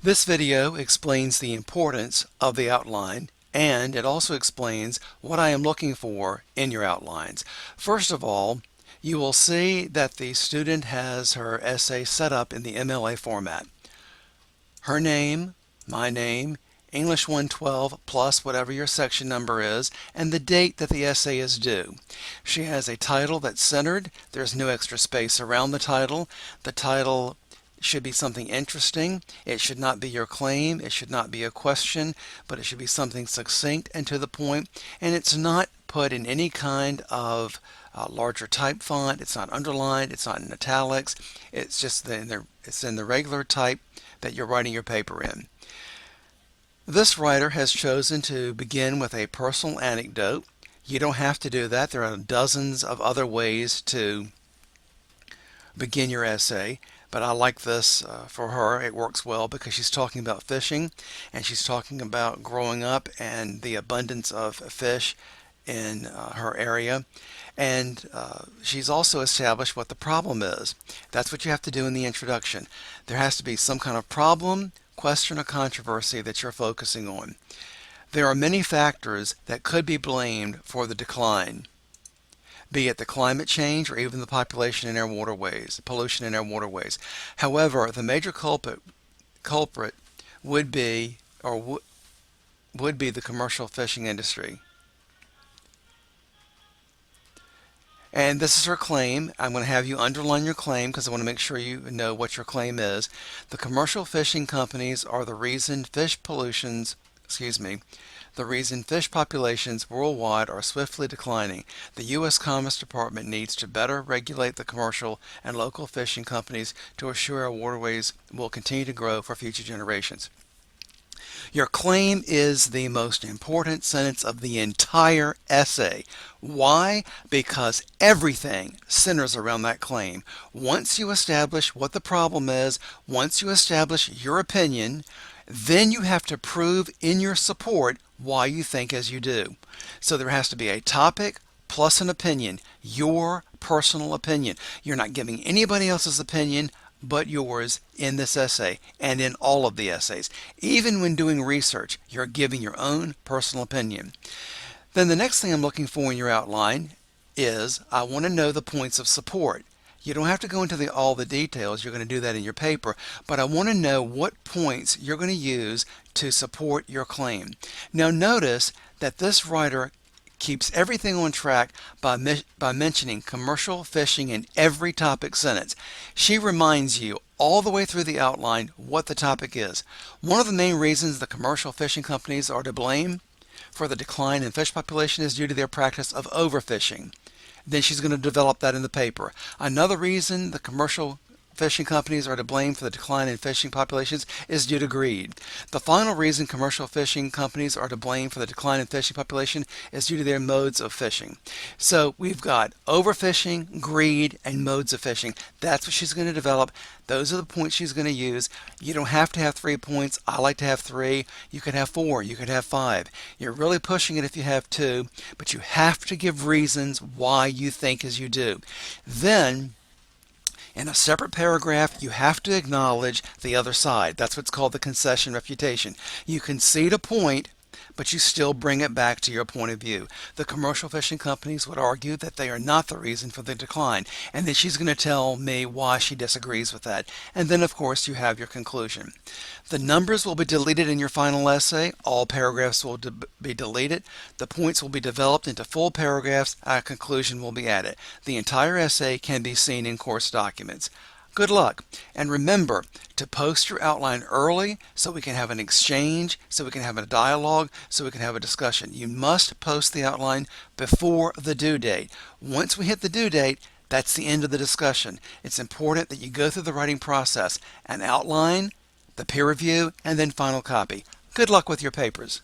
This video explains the importance of the outline, and it also explains what I am looking for in your outlines. First of all, you will see that the student has her essay set up in the MLA format. Her name, my name, English 112 plus whatever your section number is, and the date that the essay is due. She has a title that's centered. There's no extra space around the title. The title should be something interesting. It should not be your claim. It should not be a question, but it should be something succinct and to the point. And it's not put in any kind of larger type font. It's not underlined. It's not in italics. It's just it's in the regular type that you're writing your paper in. This writer has chosen to begin with a personal anecdote. You don't have to do that. There are dozens of other ways to begin your essay, but I like this for her. It works well because she's talking about fishing, and she's talking about growing up and the abundance of fish in her area, and she's also established what the problem is. That's what you have to do in the introduction. There has to be some kind of problem, question, or controversy that you're focusing on. There are many factors that could be blamed for the decline, be it the climate change or even the population in our waterways, pollution in our waterways. However, the major culprit would be the commercial fishing industry. And this is her claim. I'm going to have you underline your claim because I want to make sure you know what your claim is. The commercial fishing companies are the reason fish populations worldwide are swiftly declining. The U.S. Commerce Department needs to better regulate the commercial and local fishing companies to assure our waterways will continue to grow for future generations. Your claim is the most important sentence of the entire essay. Why? Because everything centers around that claim. Once you establish what the problem is, once you establish your opinion, then you have to prove in your support why you think as you do. So there has to be a topic plus an opinion, your personal opinion. You're not giving anybody else's opinion but yours in this essay and in all of the essays. Even when doing research, you're giving your own personal opinion. Then the next thing I'm looking for in your outline is I want to know the points of support. You don't have to go into all the details. You're going to do that in your paper, but I want to know what points you're going to use to support your claim. Now notice that this writer keeps everything on track by mentioning commercial fishing in every topic sentence. She reminds you all the way through the outline what the topic is. One of the main reasons the commercial fishing companies are to blame for the decline in fish population is due to their practice of overfishing. Then she's going to develop that in the paper. Another reason the commercial fishing companies are to blame for the decline in fishing populations is due to greed. The final reason commercial fishing companies are to blame for the decline in fishing population is due to their modes of fishing. So we've got overfishing, greed, and modes of fishing. That's what she's going to develop. Those are the points she's going to use. You don't have to have 3 points. I like to have 3. You could have 4. You could have 5. You're really pushing it if you have 2, but you have to give reasons why you think as you do. Then in a separate paragraph, you have to acknowledge the other side. That's what's called the concession refutation. You concede a point, but you still bring it back to your point of view. The commercial fishing companies would argue that they are not the reason for the decline, and then she's going to tell me why she disagrees with that. And then, of course, you have your conclusion. The numbers will be deleted in your final essay. All paragraphs will be deleted. The points will be developed into full paragraphs. A conclusion will be added. The entire essay can be seen in course documents. Good luck, and remember to post your outline early so we can have an exchange, so we can have a dialogue, so we can have a discussion. You must post the outline before the due date. Once we hit the due date, that's the end of the discussion. It's important that you go through the writing process, an outline, the peer review, and then final copy. Good luck with your papers.